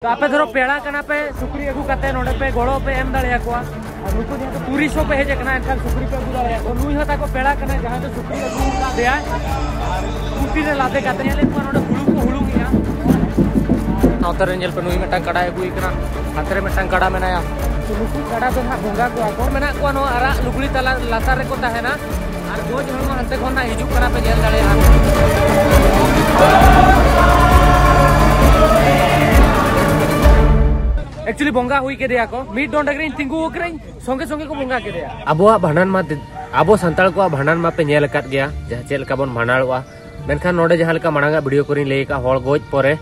तो आपे धरो पेड़ा कना पे सुक्री अगू करते नोडे पे गोड़ो पे एम दाड़े को नुकु जहाँ तो टूरिस्टों पे हेजे कना एनखान सुक्री पे अगू दाड़े को नुई हता को पेड़ा कना जहाँ तो सुक्री अगू का देया स्कूटी रे लादे करते हैं लेकिन नोडे हुलू को हुलू गया नौतर रेंजल पे नुई मेटा कड़ा अगू इकना हाथरे मेटा कड़ा मेनाया तो नुकु कड़ा तो ना भोंगा को मेना को नो आरा लुगड़ी तला लातार रे को ताहेना और गोज हळमा हंते खना हिजू कना पे जेल दाड़े एक्चुअली बोंगा हुई के दिया को मीट डोंडगरिन तिंगु ओकरिन संगे संगे को बोंगा के दिया अबो भांडन मा अबो संताल को भांडन मा पे नेल काट गया जहां चेल का बोन भांडालवा मेनखान नोडे जहां लेका मांगा वीडियो करिन ले का होल गोज परे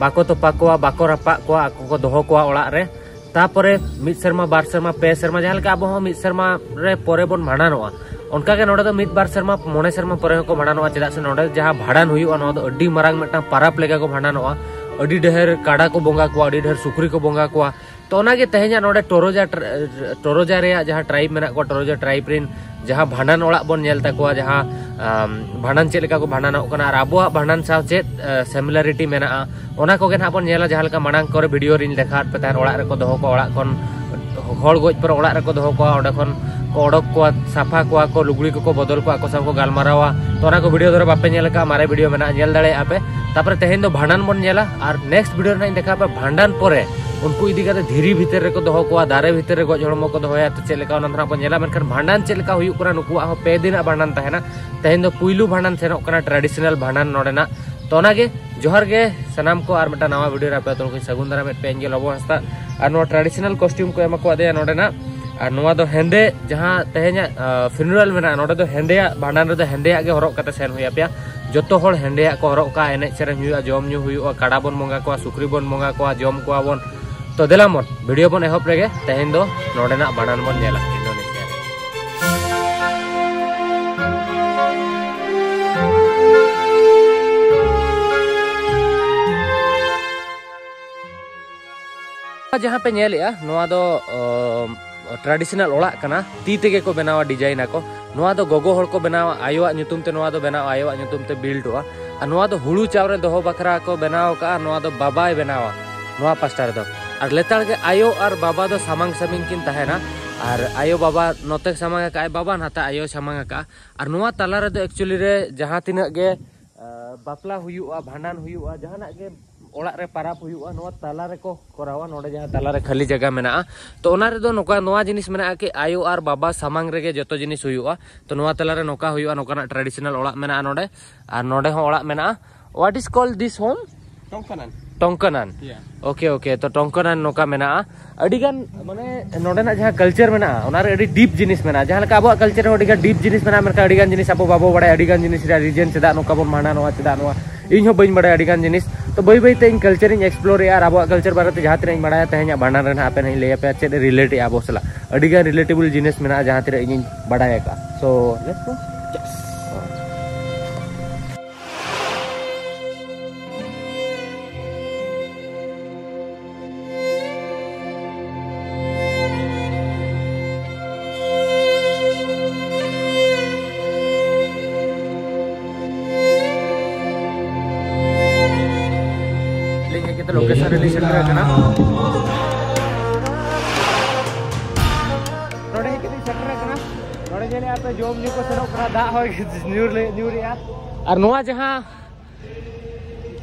बाको तोपा को बाको रपा को आको को दोहो को ओड़ा रे तापरे मिट शर्मा बार शर्मा पे शर्मा जहां लेका अबो मिट शर्मा रे परे बोन भांडानवा उनका के नोडे तो मिट बार शर्मा मोने शर्मा परे को भांडानवा चेदा से नोडे जहां भांडान हुई नो अड्डी मारांग मेटा पाराप लेका को भांडानवा अड़ी ढेर काड़ा को बोंगा को अड़ी ढेर सुक्री को बोंगा को तो ओनागे तेहेजा नोडे टोरोजा रे जहां ट्राइब मेना को टोरोजा ट्राइब रिन जहां भांडन ओड़ा बोन नेल ताको जहां भांडन चेद लेका को भांडनोग कना आबो भांडन साव चेद सिमिलरिटी मेना ओना को गे ना बोन नेला जहां लेका मांग करे वीडियो रिन देखात पे तार ओड़ा रे को दोहो को ओड़ा कोन होड़ गोज पर ओड़ा रे को दोहो को ओडे खन ओडक को साफा को लुगड़ी को बदल को सब को गालमारावा तो ओना को वीडियो धरे बापे नेल का मारे वीडियो मेना नेल दाड़े आपे तापर तेहेन दो भांडन बोन नेला और नेक्स्ट वीडियो ना देखा पे भांडन परे उनको इदी काते धीरी भीतर रे को दोहो को दारे भीतर रे गोज हड़मो को दोहोया तो चेल लेका ओना धरा बन नेला मेनखान भांडन चेल लेका हुयु करा नुकुआ हो पे दिन भांडन तहेना तेहेन दो पुइलु भांडन सेनो कना ट्रेडिशनल भांडन नोडेना तो ओनागे जोहर गे सनाम को और मेटा नवा वीडियो रापे तो सगुन दारा मेट पेंगे लबो हस्ता और नो ट्रेडिशनल कॉस्ट्यूम को एमा को दे नोडेना और नोवा दो हेंदे जहां तेहेना फ्यूनरल मेना नोडे दो हेंदेया भांडन रे दो हेंदेया गे हरक काते सेन हुया पे जतो होड़ हेंदेया को हरक का एने सेरेन हुआ जम न्यू हुआ काड़ा बोन मंगा को सुक्री बोन मंगा को जम को बोन तो देला मन वीडियो बोन एहब रेगे तेहेन दो नोडेना भांडन बोन नेला इंडोनेशिया रे जहां पे नेलिया नोवा दो ट्रेडिशनल ओड़ा कना ती तेगे को बनावा डिजाइन को नोवा दो गोगो होड़ को बनावा आयोवा ᱧᱩᱛᱩᱢ ते नोवा दो बनावा आयोवा ᱧᱩᱛᱩᱢ ते बिल्डवा और नोवा दो हुड़ू चावरे दोहो बखरा को बनावा का नोवा दो बाबाय बनावा नोवा पास्टर दो और लेतार के आयो और बाबा दो सामांग सामिंग किन तहेना और आयो बाबा नोते सामांग का बाबा नाता आयो सामांग का और नोवा तला रे दो एक्चुअली रे जहां तिना गे बापला हुयुआ भांडन हुयुआ जहाना गे ओड़ा रे पाराप हुयुआ नोवा तला रे को करावा नोडे जहां तला रे खाली जगह मेना तो ओना रे दो नोका नोवा जिनिस मेना कि आयो और बाबा सामांग रे गे जतो जिनिस हुयुआ तो नोवा तला रे नोका हुयुआ नोकाना ट्रेडिशनल ओड़ा मेना नोडे और नोडे हो ओड़ा मेना what is called this home टोंकनान ओके ओके तो टोंकनान नोका मेना अडिगान माने नोडेना जहां कल्चर मेना ओना रे अडी डीप जिनिस मेना जहां लका अबो कल्चर अडिगा डीप जिनिस मेना मेनका अडिगान जिनिस अबो बाबो बड़े अडिगान जिनिस रे रीजन चेदा नोका बोन मानानोवा चेदा नोवा इन हो बइन बड़े अडिगान जिनिस तो बई बई ते इन कल्चर इन एक्सप्लोर यार अब कल्चर बारे ते जहां तिना बड़ाया तेहेना भांडन रे आपे नहीं ले पे चेद रिलेट आबो सला अडिगा रिलेटेबल जिनिस मेना जहां तिना इन बड़ाया का so let's go location relation रे कना नोडे किति सेटर कना नोडे जेले आपे जोम न्यू को सेनो करा दा होय न्यूर या और नोवा जहां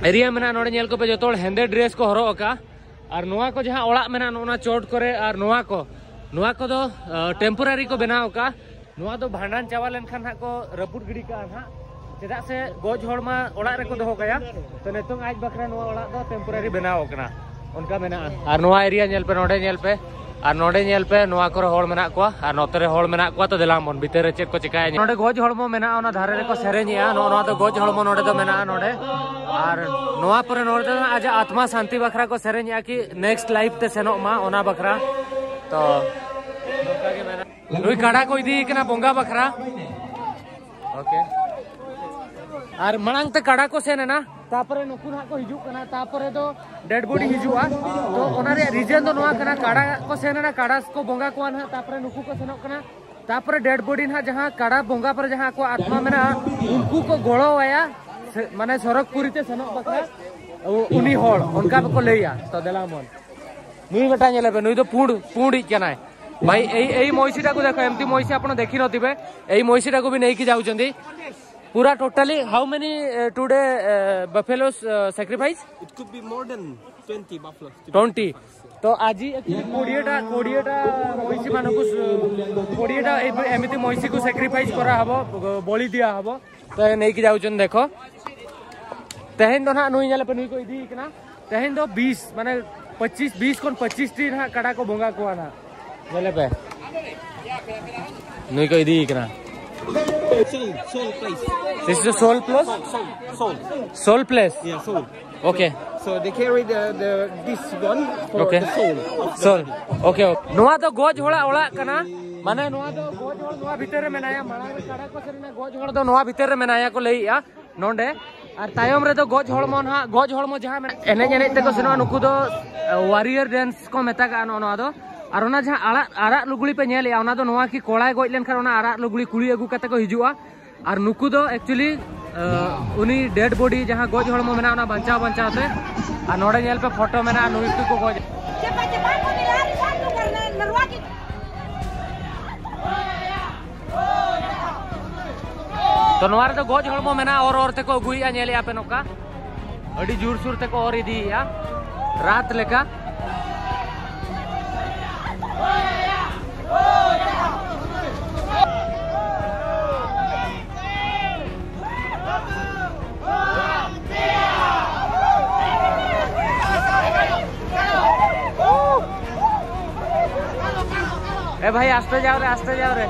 एरिया मेना नोडे नेल को पे जतोड़ हेंदे ड्रेस को हरो का और नोवा को जहां ओड़ा मेना नोना चोट करे और नोवा को दो टेम्पोररी को बनाव का नोवा दो भांडन चावा लेनखान हा को रपुट गिड़ी का हा चेदा से गोज होड़मा ओड़ा रे को दोहो गया तो नेतों आज बखरा नोवा ओड़ा दो टेम्पोररी बनाव कना उनका मेना और नोवा एरिया नेल पे नोडे नेल पे नोवा को होड़ मेना को और नोतरे होड़ मेना को तो देला मन भीतर चेक को चिकाय नोडे गोज होड़मो मेना ओना धारे रे को सेरेनिया नोवा दो गोज होड़मो नोडे दो मेना नोडे और नोवा पर नोडे दो आज आत्मा शांति बखरा को सेरेनिया की नेक्स्ट लाइफ ते सेनो मा ओना बखरा तो नोका के मेना नुई काड़ा को इदी कना बोंगा बखरा ओके और मनांग ते काड़ा को सेन ना तापरे नुकु ना को हिजू कना तापरे दो डेड बॉडी हिजुआ तो ओना रे रीजन दो नोआ कना काड़ा को सेन ना काड़ा को बोंगा को ना तापरे नुकु को सेनो कना तापरे डेड बॉडी ना जहां काड़ा बोंगा पर जहां को आत्मा मेना उनको को गोड़ो आया माने सरकपुरी ते सेनो बखरा उनी होड़ उनका को लेया तो देला मन नुई बेटा नेले पे नुई तो पूंड केनाय भाई एई मोइसीटा को देखो एमती मोइसी आपण देखि नथिबे एई मोइसीटा को भी नै कि जाउचंदी पूरा totally how many today buffaloes sacrifice It could be more than 20 buffaloes. 20 तो आज 20टा मोइसी मानकु 20टा एमिति मोइसी को सैक्रिफाइस करा हबो बलि दिया हबो तो नै कि जाउचन देखो तहेन दो ना नुई नेले पे नुई को इदी इकना तहेन दो 20 माने 20 कोन 25 टी ना कड़ा को बोंगा को आना नेले पे नुई को इदी इकना Soul place. This is the soul place? Soul place? Yeah, soul. Okay. So they carry this one for Okay. the soul. Soul. Okay. Noa to goj hola ola kana. Mane noa to goj hol noa bhitere menaya mara kada ko serina goj hol do noa bhitere menaya ko lei ya nonde. Ar tayom re to goj hol mon ha goj hol mo jaha ene ene te ko seno nuku do warrior dance ko meta ka noa do. और ना जहाँ आरा लुगड़ी पे nail या तो नोआ की कोड़ाय गज लेन खान आरा लुगड़ी कुड़ी अगू कते को हिजुआ और नुकु दो एक्चुअली उनी डेड बॉडी जहाँ गज हड़मो मेना ना बंचाव ते और नोडे नेल पे फोटो मेना नुकु को गज तो नोआ रे तो गज हड़मो मेना और ते को अगुइया नेल या पे नोका अडी जोर सुर ते को और इदी या रात लेका ए भाई आस्ते जाओ रे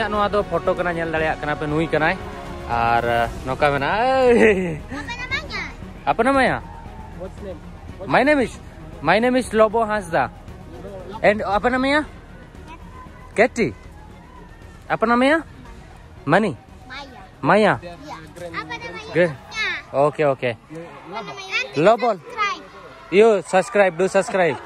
नोआ दो फोटो कना नेल दाड़िया कना पे नुई कनाय और नोका मेना apa namanya? What's name? My name is Lobo Hasda. And apa namanya? Katy. Apa namanya? Mani. Maya. Apa namanya? Good. Okay. Lobo. You subscribe, do subscribe.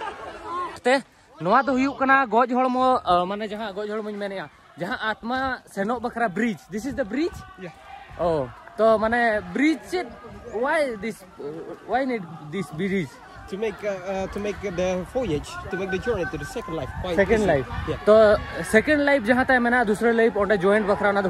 Te noa do huyuk kana goj holmo mane jaha goj holmo menea. Jaha atma senok bakra bridge. This is the bridge? Yeah. Oh, to mane bridge why need this bridge? To make the voyage, to make the journey to the second life. Second life. Yeah. तो second life जहाँ तक मैंने दूसरे life और joint बकरा ना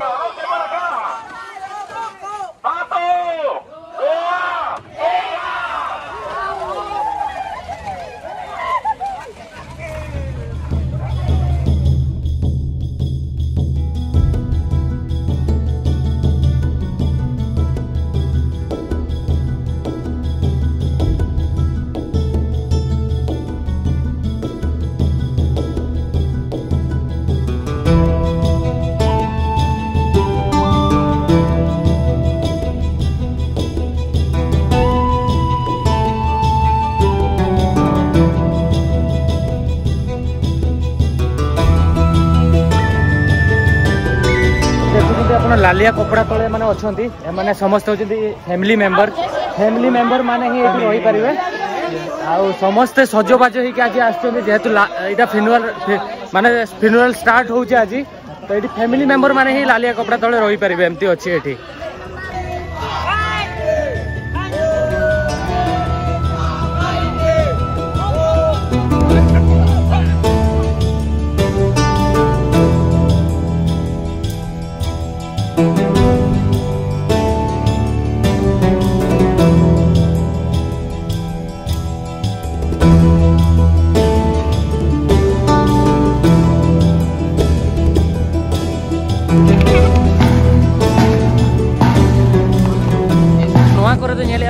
लालिया कपड़ा तले माने अछंती माने समस्त होचंती फैमिली मेंबर माने ही एठी रही परिबे आ समस्त सजबाज ही के आज आछंती जेहेतु एटा फ्यूनरल स्टार्ट होउचे आज तो एठी फैमिली मेंबर माने ही लालिया कपड़ा तले रही परिबे एमती अछि एठी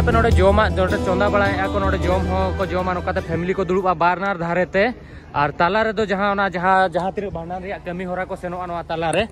नोडे जोमा नोडे चंदा बड़ा को नोडे जोम हो को जोमा नोकाते फैमिली को दुड़ुबा बारनार धारेते और ताला रे दो जहां तीर भांडन रे कमी होरा को सेनो अनवा ताला रे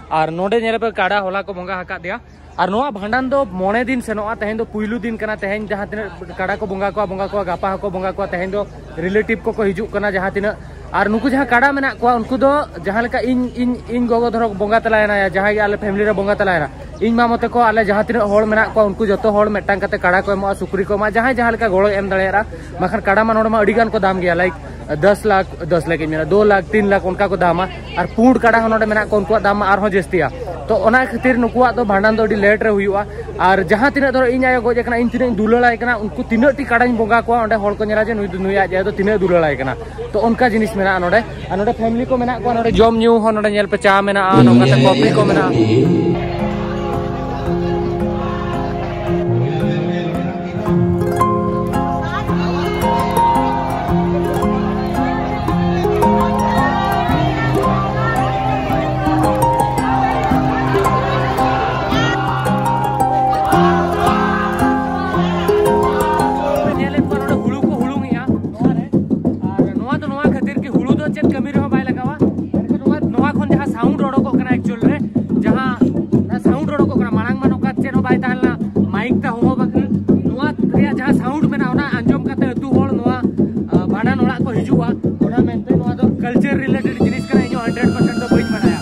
और नोडे नेरे पे काड़ा होला को बंगा हका दिया और नोआ भांडन दो मोने दिन सेनो तेहेन दो पुइलु दिन कना तेहेन जहां तीन काड़ा को बंगा को गापा को बंगा को तेहेन दो रिलेटिव को हिजु कना जहां तीन और नुकु जहाँ काड़ा मेना को उनको दो जहाँ लेका इन गोगो धरो बोंगा तलायना जहाँ के आले फैमिली रे बोंगा तलायना इन मामते को आले जहाँ तीन होड़ मेना को उनको जतो होड़ मेटांग कते काड़ा को एमो सुक्री को मा जहाँ जहाँ लेका गोड़ो एम दड़ेरा मखन काड़ा मा नोड मा अडिगान को दाम गया लाइक 10 लाख मेरा 2 लाख 3 लाख उनका को दामा और पूर्ण काड़ा नोड मेना को उनको दाम और हो जस्तिया तो ओना खातिर नुकुआ तो भांडन दो लेट रे हुआ और जहाँ तीन धरो इन आयो गोज इन तीन दुलाड़ाई कना उनको तीन टी काड़ा बोंगा को ओंडे होड़ को नेला जे नुया जे तो तीन दुलाड़ाई कना तो उनका जिनिस मेना नोडे और नोडे फैमिली को मेना को नोडे जम न्यू हो नोडे नेल पे चा मेना नोंगाते कॉफी को मेना कल्चर रिलेटेड जिनिस का 100% तो बइन बनाया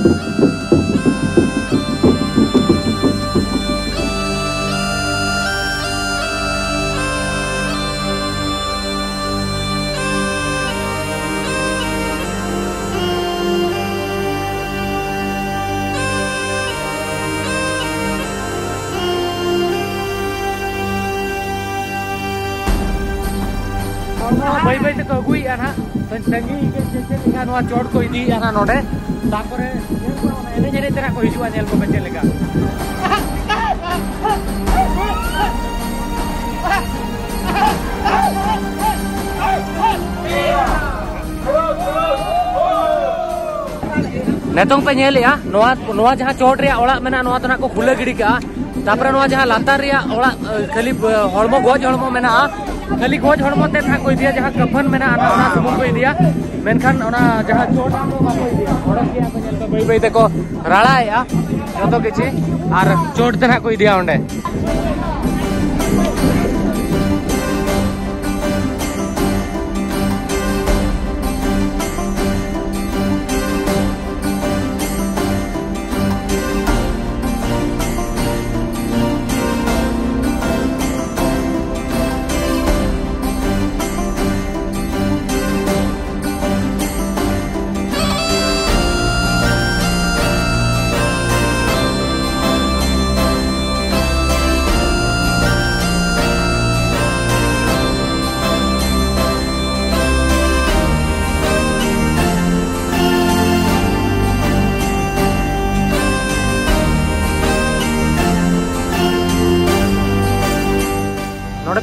भाई भाई तक अगुई ना संगी के नवा चोट को इदी ना नोडे तापरे एने जेने तेरा को हिजुआ नेल को बेचे लेगा नेतों पे नेल या नवा जहां चोट रे ओड़ा मेना नवा तो ना को खुले गिड़ी का तापरे नवा जहां लातार रे ओड़ा खाली हड़मो गोज हड़मो मेना खाली गोज हड़मो ते था कोई दिया जहां कफन मेना ना सुमुन को दिया मेनखान ओना जहां चोट आमो बाको दिया ओड़ा किया को नेल तो बई बई ते को राड़ा या जतो किछि और चोट ते ना कोई दिया ओंडे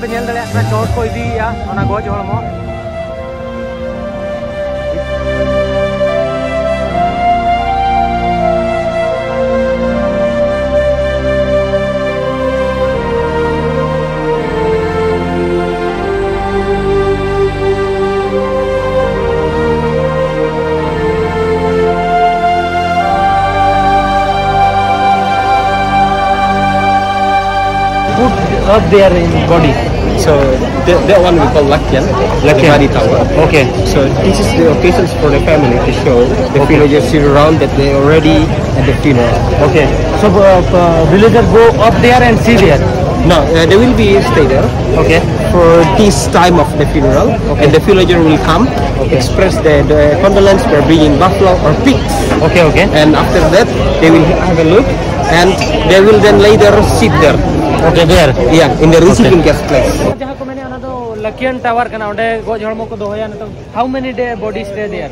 पे नेल दड़े अपना चोट को इदी या ओना goes हड़मो up there in body. So that one we call Lakyan, Body Tower. Okay. So this is the occasions for the family to show the villagers sit around that they already at the funeral. Okay. So villagers go up there and see there. No, they will be stay there. Okay. For this time of the funeral, okay. And the villager will come, okay. Express the condolence for bringing buffalo or pigs. Okay, okay. And after that, they will have a look, and they will then later sit there. Okay, there. Yeah, in the receiving guest place. जहाँ को मैंने आना तो लकियन tower का ना उन्हें goes हड़मो को दोया ना तो how many day body stay there?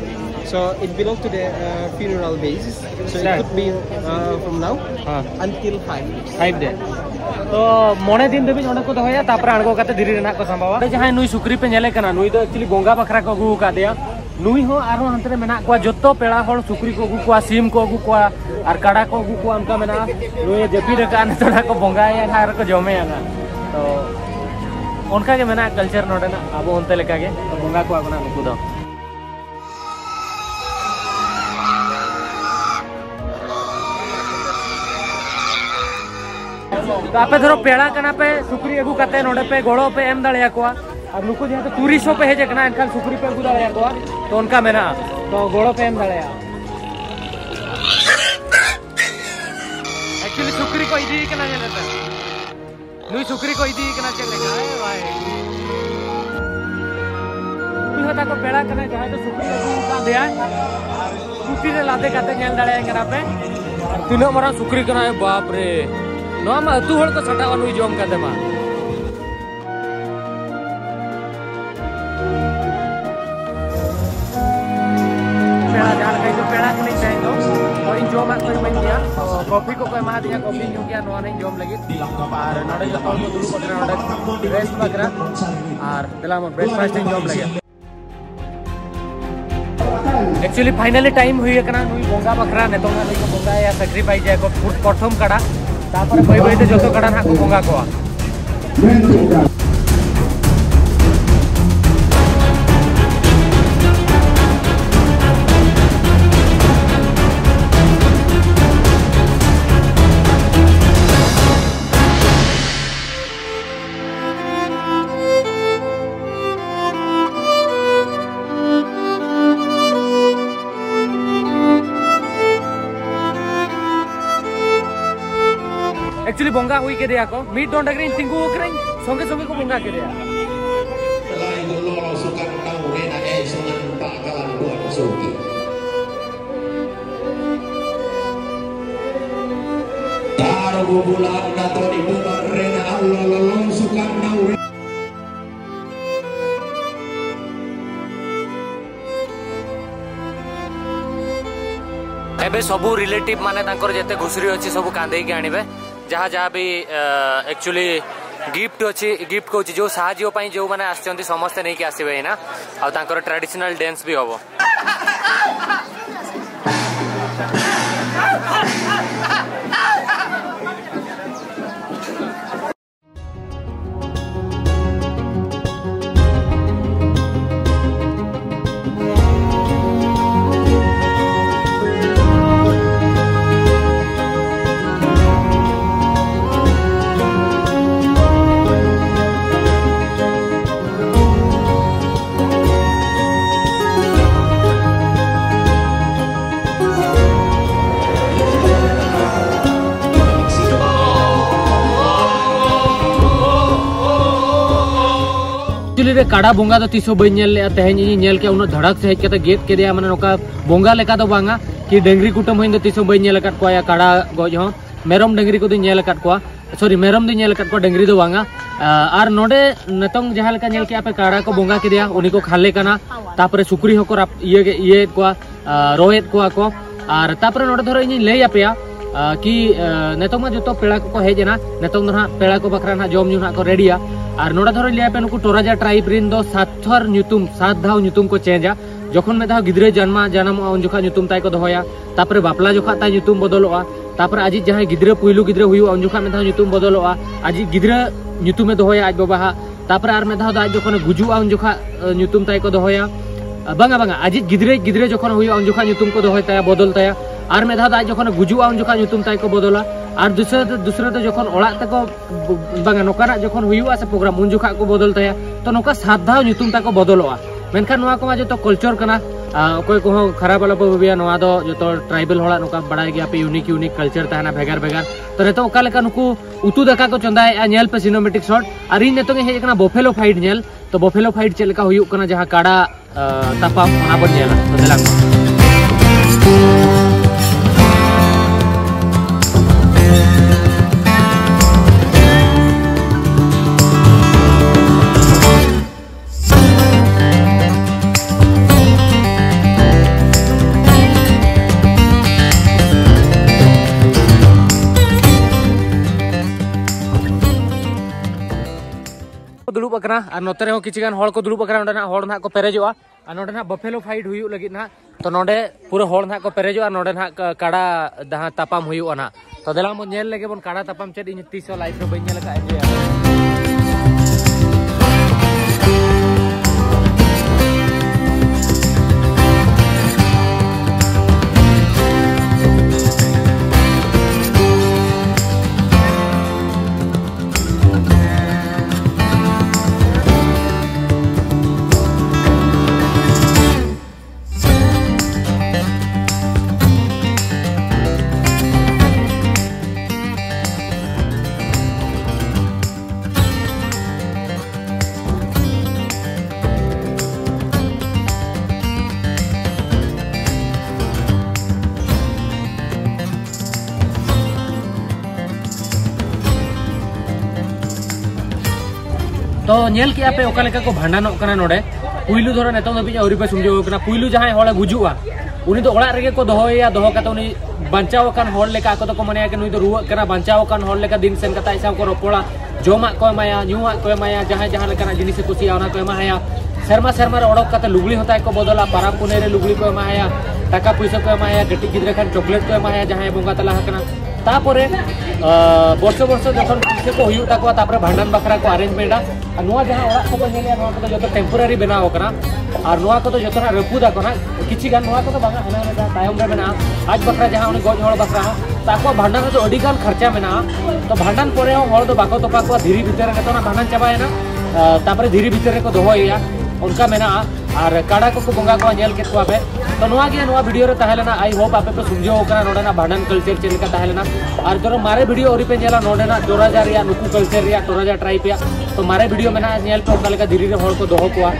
So it belongs to the funeral basis. So it could be from now until 5 days. 5 days. तो मोने दिन देवी जोड़े को दोया तापरा अड़गो काते धीरे रहना को संभावा जहाँ नुई सुक्री पे नेले कना नुई तो एक्चुअली गोंगा बकरा को गु का दिया नुई हो आरो हंतरे मेना को जोतो पेड़ा होड़ सुक्री को गु को सीम को गु को और काड़ा को गु को उनका मेना नुई जपी रका ने तोड़ा को बोंगा या हार को जमे ना तो उनका के मेना कल्चर नोडे ना अब उनते लेका के बोंगा को अपना नुकु दो तो आपे धरो पेड़ा कना पे सुक्री अगु काते नोडे पे गोड़ो पे एम दड़िया को और नुको जहाँ तो टूरिस्टों पे हेजे कना एनखान सुक्री पे गुदा दाया को तो उनका मेना तो गोड़ो पे एम दाया एक्चुअली सुक्री को इदी कना चलता नुई सुक्री को इदी कना चलेगा भाई नुई होता को पेड़ा कना जहाँ तो सुक्री को का दिया कुटी रे लादे काते नेल दाया कना पे तीनों मरा सुक्री कना है बाप रे नवा मा तू हड़ को छटा नुई जोम काते मा कॉफी को कोई मार दिया कॉफी न्यू किया नवा नहीं जोम लगी और नोडे जो तौल को दुरु पकड़ा नोडे रेस्ट वगैरह और दिला में ब्रेकफास्ट जोम लगे एक्चुअली फाइनली टाइम हुई है कना नुई बोंगा बकरा ने तोंगा लई को बोंगा या सैक्रिफाइस जाय को प्रथम कड़ा तापर बई बई ते जतो कड़ा ना को बोंगा को एक्चुअली बोंगा हुई के दिया को मीट डोंट अग्री तिंगु ओकरें संगे संगे को बोंगा के दिया एबे सबू रिलेटिव माने तांकर जेते घुसरी अछि सबू कांदे के आनिबे जहाँ जहाँ भी एक्चुअली गिफ्ट अच्छी गिफ्ट कौच जो साहय जो मैंने आसते समस्ते नहीं आसवे ना आ ट्रेडिशनल डांस भी हम काड़ा बोंगा तो तीसो बई तेहल के उन धड़क से हेज गेद के माने नोका बोंगा लेका तो बांगा कि डंगरी कुटम होइन तीसो बई या काड़ा गज हो मेरम डंगरी को सॉरी मेरम को डंगरी तो बांगा और नोडे नतंग जहाँ लेका नेल के पे काड़ा को बोंगा के उनी को खाले कना तापरे सुक्री होको ये को रोएत को और तापरे नोडे धरो इन लई आपेया कि नतंग जो पेड़ा को हेजना नतंग ना पेड़ा को बकरा ना जम ना को रेडिया और नोड़ा धरो लिया पे नुकु टोराजा ट्राइब रिन दो 7 धाव नुतुम को चेंजा जखन में धाव गिद्रे जन्म उन जोखा नुतुम ताई को दोहया तापरे बापला जोखा ताई नुतुम बदलोआ तापरे आज जहां गिद्रे पुइलु गिद्रे हुयु उन जोखा में धाव नुतुम बदलोआ आज गिद्रे नुतुमे दोहया आज बाबा तापरे आर में धाव आज जखन गुजुआ उन जोखा नुतुम ताई को दोहया बांगा आज गिद्रे जखन हुयु उन जोखा नुतुम को दोहय ताया बदल ताया और में धाव आज जखन गुजुआ उन जोखा नुतुम ताई को बदला और दूसरे तो जखन ओड़ा तक बांगा नोकाना जखन हुयुआ से प्रोग्राम उन जोखा को बदल ताया तो नोका 7 धाव नुतुम ताको बदलोआ मेनखान नोआ को जो कल्चर कना कोई को खराब वाला बबिया नोआ दो जो ट्राइबल होड़ा नोका बड़ा गया पे यूनिक कल्चर तहना भेगार भेगार तो नेतो ओका लेका नुकु उतु दका को चंदाए नेल पे सिनेमेटिक शॉट और इन नेतो हे एकना बफेलो फाइट नेल तो बफेलो फाइट चलेका हुयु कना जहां काड़ा तापाम ओना बन नेला तो देलांग दुलुब अकना और नोते रे किछिगान हड़ को दुलुब अकना नोडे ना हड़ ना को पेरेजोआ और नोडे ना बफेलो फाइट हुयु लगी ना तो नोडे पूरा हड़ ना को पेरेजोआ नोडे ना काड़ा दहा तापाम हुयु ना तो देला मो नेल लेगे बन काड़ा तापाम चेद इन 30 लाइफ रे बइन नेल का एंजॉय तो नेल के पे ओका लेका को भांडानों कना नोडे पुइलु धरो नेतों दबी औरी पे सुमझो कना पुइलु जहां होले गुजुआ उनी तो ओड़ा रेगे को दोहोया दोहो कते उनी बांचाव कान होड़ लेका को तो को मने के नुई तो रुवा कना बांचाव कान होड़ लेका दिन सेन कता हिसाब को रोपोड़ा जोमा को एमाया न्यूआ को एमाया जहां जहां लेका जिनिस से कुसिया ओना को एमाया शर्मा शर्मा रे ओडक कते लुगली होता को बदला पारा पुने रे लुगली को एमाया टाका पैसा को एमाया गटी गिद्रे खान चॉकलेट को एमाया जहां बोंगा तला हकना तापरे वर्ष वर्ष जखन किसे को हुयु ताको तापरे भांडन बखरा को अरेंजमेंट आ नुआ जहां ओड़ा को नेलिया नुआ को जतो टेम्पोररी बनाव कना और नुआ को जतो रपुदा कना किछि गान नुआ को बांगा हना ना तायम रे मेना आज बखरा जहां उनी गज होड़ बखरा ताको भांडन तो अडी गान खर्चा मेना तो भांडन परे होड़ दो बाको तोपा को धीरी भीतर के तो ना भांडन चाबायना तापरे धीरी भीतर को दोहोया उनका मेना और काड़ा को बोंगा को नेल के पे तो नुआ गे नुआ वीडियो रे ताहेलेना आई होप आपे पे समझो कना नोडेना भांडन कल्चर चेलका ताहेलेना और जरो मारे वीडियो ओरी पे नेला नोडेना टोराजा रिया नुकु कल्चर रिया टोराजा ट्राइब या तो मारे वीडियो मेना नेल पे ओका लेका धीरी रे होड़ को दोहो कोआ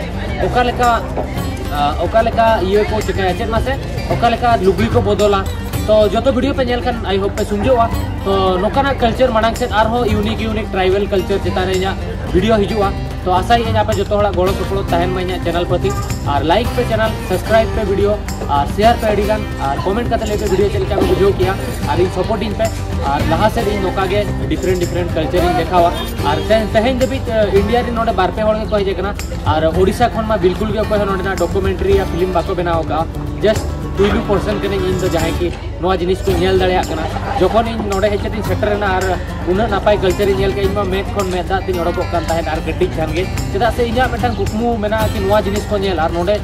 ओका लेका ये को चिका चेत मासे ओका लेका लुगली को बदला तो जो तो वीडियो पे नेल कन आई होप पे समझोआ तो नोकाना कल्चर मांग से आरो यूनिक ट्राइबल कल्चर चेताने वीडियो हिजुआ तो आशा ही यहाँ पे जो गड़ो सपड़ो तहन में चैनल प्रति और लाइक पे चैनल सब्सक्राइब पे वीडियो और शेयर पे अड़ीगान और कमेंट करते लेके वीडियो चलके बुझो किया और इन सपोर्टिंग पे और लहा से नौका गे डिफरेंट कल्चर देखावा और तेहन दबी इंडिया रे नोडे बारपे होड़ को हेजना और ओडिशा खन मा बिल्कुल गे कोई नोडे ना डॉक्यूमेंट्री या फिल्म बाको बनाओ का जस्ट 2% कने इन तो जहां की नोआ जिनिस को नेल दड़िया कना जखन इन नोडे हेचती सेटर ना और उना नापाय कल्चर नेल के इमा मेथ खन मेदा ती नोडको कान ताहे और गड्डी खान गे चदा से इना मेटन कुकमु मेना कि नोआ जिनिस को नेल और नोडे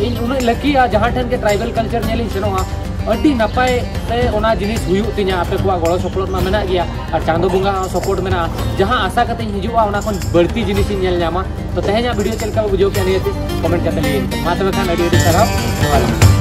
इन उना लकी जहां ठन के ट्राइबल कल्चर नेल इन सेनोहा अड्डी नापाय ते ओना जिनिस हुयु तिना आपे को गड़ो सपोर्ट मा मेना गया और चांदो बुंगा सपोर्ट मेना जहां आशा करते हिजुआ ओना खन बढ़ती जिनिस नेल न्यामा तो तेहेना वीडियो चलका बुझो के नहीं कमेंट करते लिए मा तबे खान अडी सराव